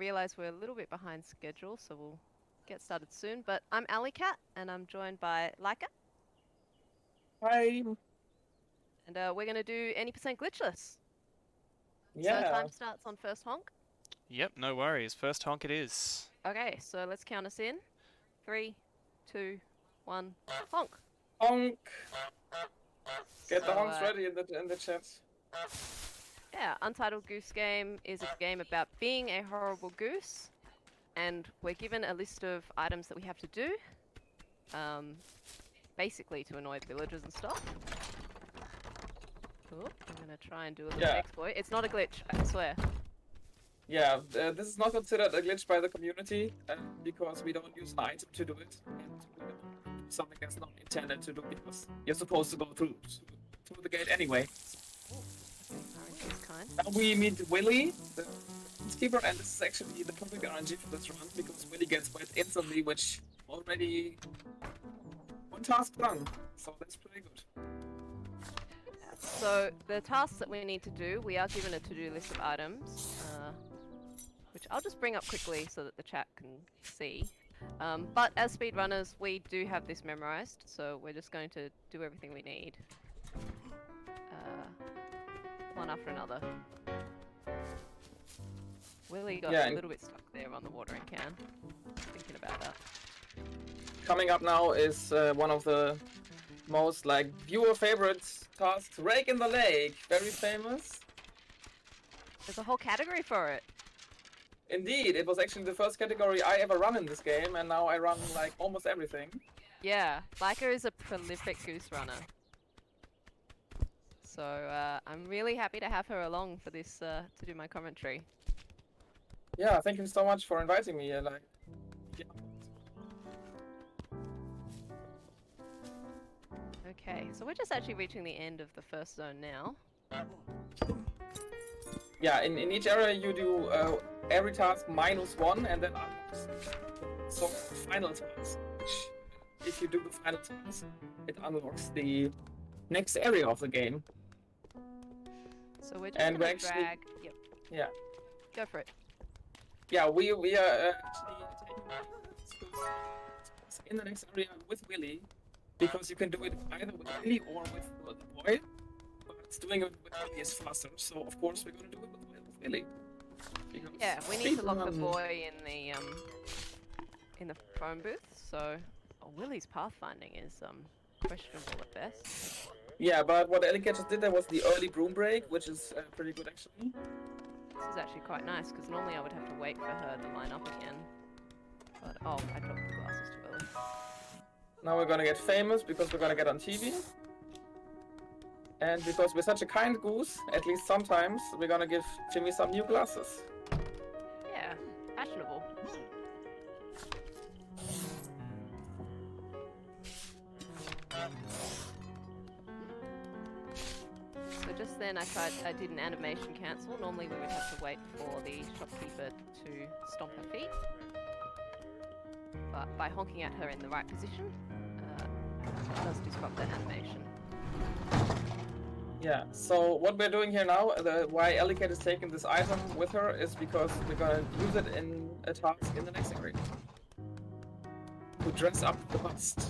realize we're a little bit behind schedule, so we'll get started soon. But I'm Alecat, and I'm joined by Alecat, Hi. and we're going to do any percent glitchless. So Yeah. time starts on first honk. Yep, no worries. First honk it is. Okay, so let's count us in. 3, 2, 1, honk. Honk. Get the So, honks ready in the chat. yeah, Untitled Goose Game is a game about being a horrible goose, and we're given a list of items that we have to do, basically to annoy the villagers and stuff. Oh, I'm gonna try and do a little exploit. It's not a glitch, I swear. Yeah, this is not considered a glitch by the community because we don't use an item to do it, and we don't do something that's not intended to do because you're supposed to go through the gate anyway. Now we meet Willy, the keeper, and this is actually the perfect RNG for this run because Willy gets wet instantly, which already one task done, so that's pretty good. So the tasks that we need to do, we are given a to-do list of items, which I'll just bring up quickly so that the chat can see. But as speedrunners, we do have this memorized, so we're just going to do everything we need. One after another. Willy got a little bit stuck there on the watering can. Thinking about that. Coming up now is one of the most viewer favorite tasks, Rake in the Lake, very famous. There's a whole category for it. Indeed, it was actually the first category I ever run in this game, and now I run almost everything. Yeah, Laika is a prolific goose runner. So I'm really happy to have her along for this to do my commentary. Yeah, thank you so much for inviting me. Yeah. Okay, so we're just actually reaching the end of the first zone now. Yeah, in each area you do every task -1 and then so final task. If you do the final task, it unlocks the next area of the game. So we're just gonna drag. Yep. Yeah. Go for it. Yeah, we are actually taking in the next area with Willy, because you can do it either with Willy or with the boy. But doing it with Willy is faster, so of course we're gonna do it with Willy. Yeah, we need to lock the boy in the phone booth. So, Willy's pathfinding is questionable at best. Yeah, but what Alecat just did there was the early broom break, which is pretty good actually. This is actually quite nice, because normally I would have to wait for her to line up again. But, oh, I dropped the glasses too early. Now we're gonna get famous, because we're gonna get on TV. And because we're such a kind goose, at least sometimes, we're gonna give Jimmy some new glasses. Yeah, fashionable. So just then I did an animation cancel. Normally we would have to wait for the shopkeeper to stomp her feet. But by honking at her in the right position, it does disrupt that animation. Yeah, so what we're doing here now, why Alecat is taking this item with her, is because we're gonna use it in a task in the next area. To dress up the bust.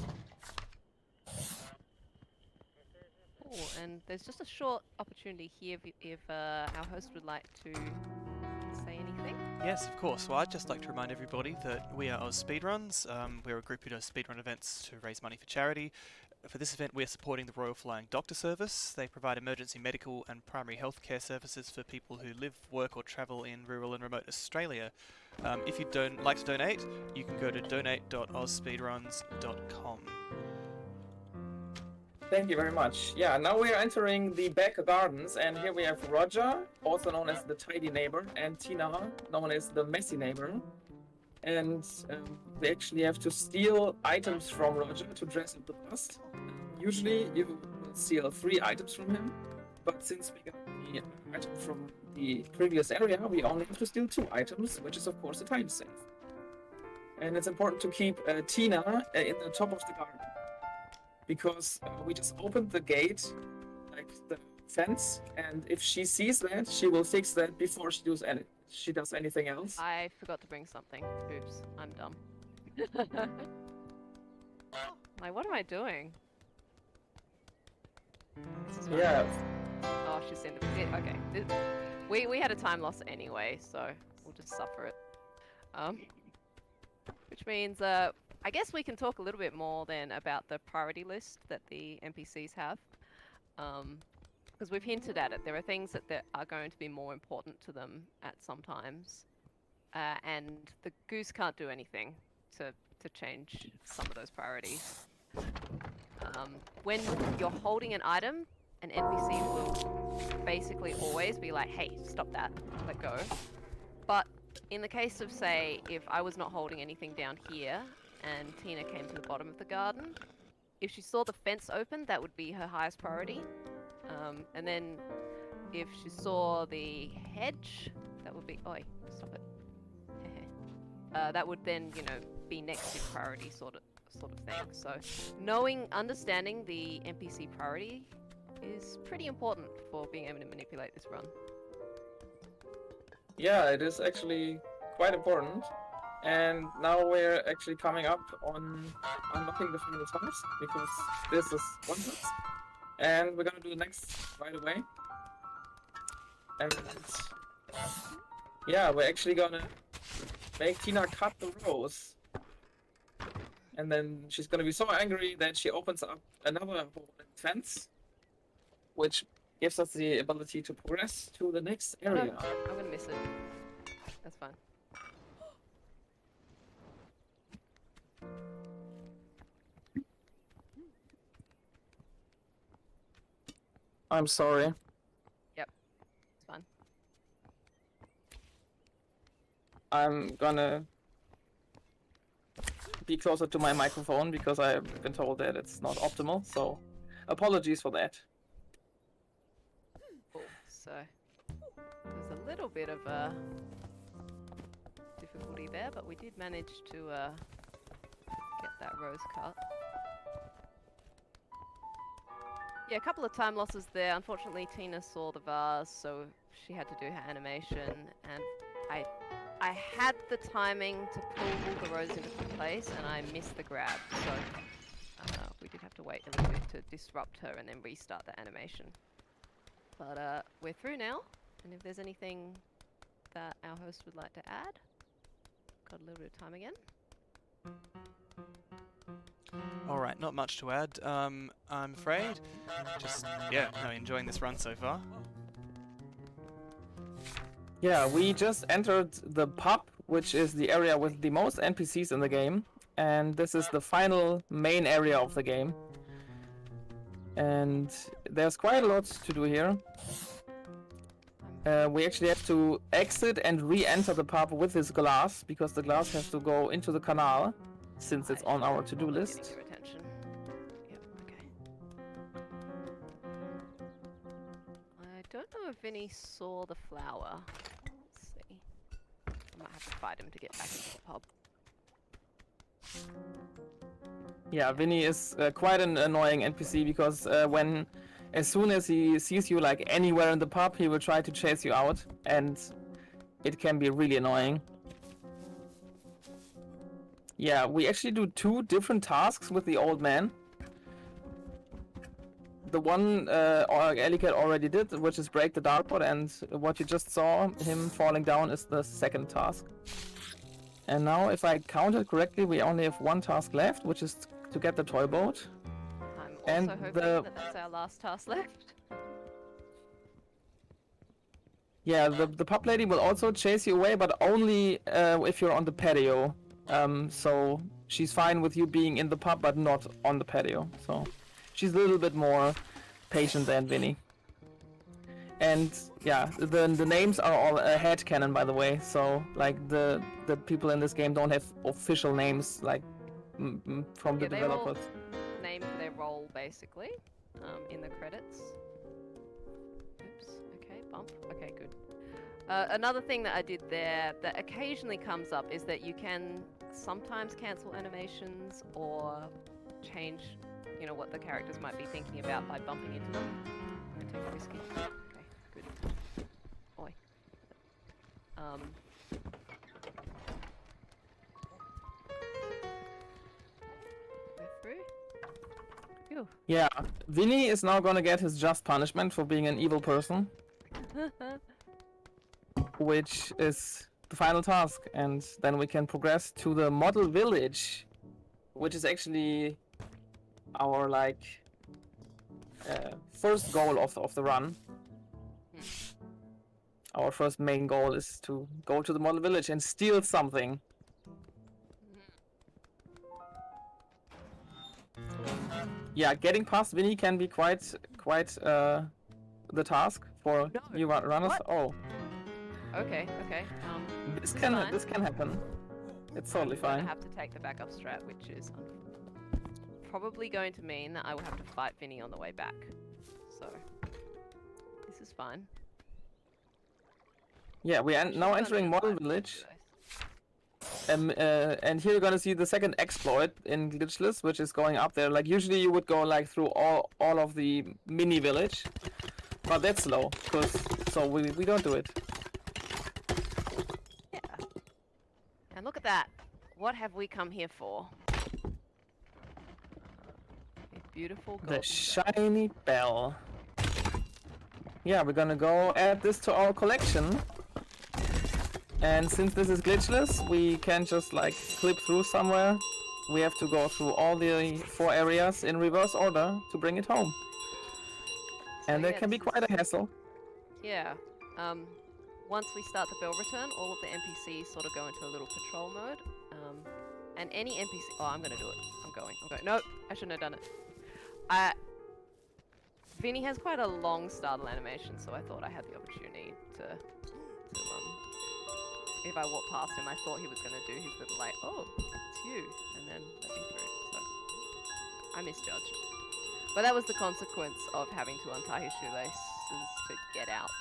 Oh, and there's just a short opportunity here if our host would like to say anything. Yes, of course. Well, I'd just like to remind everybody that we are Oz Speedruns. We're a group who does speedrun events to raise money for charity. For this event, we're supporting the Royal Flying Doctor Service. They provide emergency medical and primary health care services for people who live, work or travel in rural and remote Australia. If you don't like to donate, you can go to donate.ozspeedruns.com. Thank you very much. Yeah, now we are entering the back gardens, and here we have Roger, also known as the tidy neighbor, and Tina, known as the messy neighbor. And we actually have to steal items from Roger to dress up the bust. Usually you will steal 3 items from him, but since we got the item from the previous area, we only have to steal 2 items, which is of course a time save. And it's important to keep Tina in the top of the garden, because we just opened the gate, like the fence, and if she sees that, she will fix that before she does she does anything else. I forgot to bring something. Oops, I'm dumb. Like, what am I doing? This is fine. Yeah, Oh, she's in the pit. Okay. We had a time loss anyway, so we'll just suffer it. Which means, I guess we can talk a little bit more then about the priority list that the NPCs have. Because we've hinted at it. There are things that are going to be more important to them at some times. And the Goose can't do anything to change some of those priorities. When you're holding an item, an NPC will basically always be like, hey, stop that, let go. But in the case of, say, if I was not holding anything down here and Tina came to the bottom of the garden, if she saw the fence open, that would be her highest priority. And then if she saw the hedge, that would be, oi, stop it. That would then, you know, be next in priority sort of thing. So understanding the NPC priority is pretty important for being able to manipulate this run. yeah, it is actually quite important. And now we're actually coming up on unlocking the final task, because this is one task. And we're gonna do the next right away. And yeah, we're actually gonna make Tina cut the rose. And then she's gonna be so angry that she opens up another fence, which gives us the ability to progress to the next area. I'm gonna miss it. That's fine. I'm sorry. Yep, it's fine. I'm gonna be closer to my microphone because I've been told that it's not optimal, so apologies for that. Cool. So there's a little bit of a difficulty there, but we did manage to get that rose cut. Yeah, a couple of time losses there. Unfortunately, Tina saw the vase, so she had to do her animation, and I had the timing to pull the rose into place, and I missed the grab, so we did have to wait a little bit to disrupt her and then restart the animation. But we're through now, and if there's anything that our host would like to add, got a little bit of time again. Alright, not much to add, I'm afraid. Just, yeah, no, enjoying this run so far. Yeah, we just entered the pub, which is the area with the most NPCs in the game, and this is the final main area of the game. And there's quite a lot to do here. We actually have to exit and re-enter the pub with this glass, because the glass has to go into the canal, since it's on our to-do list. Getting your attention. Yep, okay. I don't know if Vinny saw the flower. Let's see. I might have to fight him to get back into the pub. Yeah, Vinny is quite an annoying NPC, because as soon as he sees you like anywhere in the pub, he will try to chase you out, and it can be really annoying. Yeah, we actually do 2 different tasks with the old man. The one Alecat already did, which is break the dartboard, and what you just saw him falling down is the second task. And now, if I counted correctly, we only have 1 task left, which is to get the toy boat. I'm also And hoping the- that that's our last task left. Yeah, the pub lady will also chase you away, but only if you're on the patio. So she's fine with you being in the pub, but not on the patio. So she's a little bit more patient than Vinny. And yeah, the names are all headcanon, by the way. So like the people in this game don't have official names like from the Yeah, they all developers. name their role basically in the credits. Oops. Okay, bump. Okay, good. Another thing that I did there that occasionally comes up is that you can sometimes cancel animations or change, you know, what the characters might be thinking about by bumping into them. I'm gonna take a whiskey. Okay, good. Oi. Go through. Phew. Yeah, Vinny is now gonna get his just punishment for being an evil person, which is the final task, and then we can progress to the model village, which is actually our first goal of the run. Our first main goal is to go to the model village and steal something. Yeah, getting past Vinny can be quite the task for No, new runners. what? Oh, Okay. this It's can fine. happen. It's totally I'm gonna fine. have to take the backup strat, which is probably going to mean that I will have to fight Vinny on the way back. So this is fine. Yeah, we are I'm now sure entering I'm model gonna fight village, Vinny, and here you're gonna see the second exploit in Glitchless, which is going up there. Like usually you would go like through all of the mini village, but that's slow, so we don't do it. Yeah. And look at that. What have we come here for? A beautiful golden The bell. shiny bell. Yeah, we're gonna go add this to our collection. And since this is glitchless, we can't just like clip through somewhere. We have to go through all the 4 areas in reverse order to bring it home. So And that yeah, can be this quite is- a hassle. Yeah. Once we start the bell return, all of the NPCs sort of go into a little patrol mode. And any NPC... Oh, I'm gonna do it. I'm going. No, I shouldn't have done it. Vinny has quite a long startle animation, so I thought I had the opportunity to if I walked past him, I thought he was gonna do his little like, oh, it's you, and then let me through. So I misjudged. But that was the consequence of having to untie his shoelaces to get out.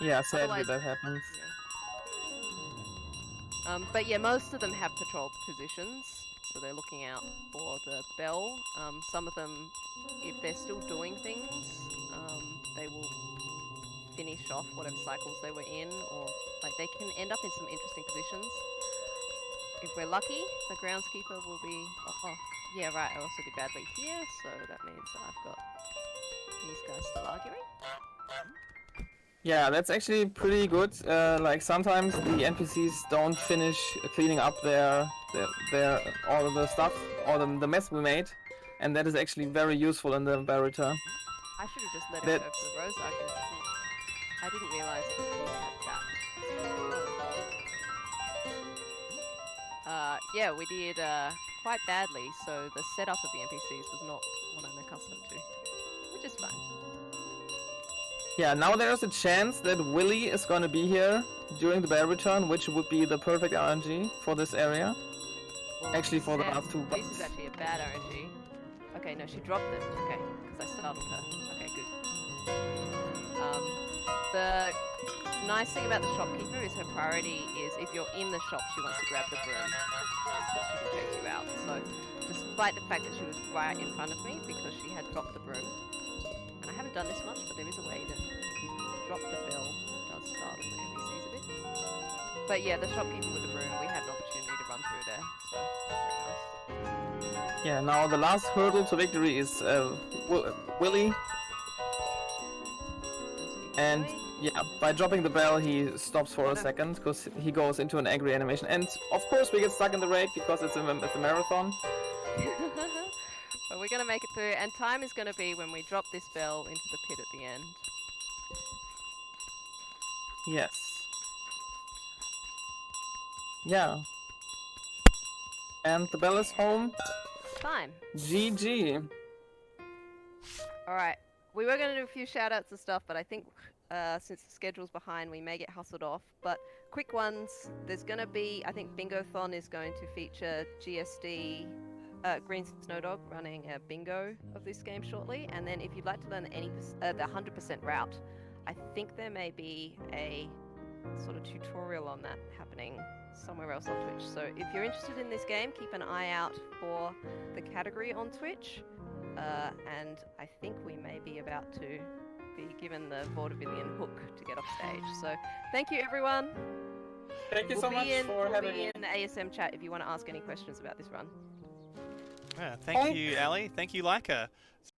Yeah, sadly Otherwise- that happens. Yeah. But yeah, most of them have patrol positions, so they're looking out for the bell. Some of them, if they're still doing things, they will finish off whatever cycles they were in, or like they can end up in some interesting positions. If we're lucky, the groundskeeper will be... Oh, yeah, right, I also did badly here, so that means that I've got these guys still arguing. Yeah, that's actually pretty good. Like sometimes the NPCs don't finish cleaning up their all of the stuff, all the mess we made, and that is actually very useful in the bell return. I should have just let him go That's- for the rose argument. I didn't realise that he had that. Yeah, we did quite badly, so the setup of the NPCs was not what I'm accustomed to, which is fine. Yeah, now there's a chance that Willy is gonna be here during the bell return, which would be the perfect RNG for this area. Well, Actually, for the Sam, last 2 This is bucks. actually a bad RNG. Okay, no, she dropped it. Okay, because I startled her. Okay, good. The nice thing about the shopkeeper is her priority is if you're in the shop, she wants to grab the broom. She can chase you out. So, despite the fact that she was right in front of me because she had dropped the broom, and I haven't done this much, but there is a way that if you drop the bell, it does startle the NPCs a bit. But yeah, the shopkeeper with the broom, we had an opportunity to run through there, so very nice. Yeah, now the last hurdle to victory is Willy, Let's keep and going. yeah, by dropping the bell he stops for a second because he goes into an angry animation. And of course we get stuck in the raid because it's a marathon. But we're gonna make it through, and time is gonna be when we drop this bell into the pit at the end. Yes. Yeah. And the bell is home. Time. GG. Alright. We were gonna do a few shout outs and stuff, but I think since the schedule's behind, we may get hustled off. But quick ones, there's gonna be, I think Bingo-thon is going to feature GSD, Green Snowdog running a bingo of this game shortly. And then if you'd like to learn the 100% route, I think there may be a sort of tutorial on that happening somewhere else on Twitch. So if you're interested in this game, keep an eye out for the category on Twitch. And I think we may be about to be given the vaudevillian hook to get off stage. So thank you everyone. Thank you We'll so be much in, for we'll having be me. in the ASM chat if you want to ask any questions about this run. Yeah, thank you, Ali. Thank you, Laika.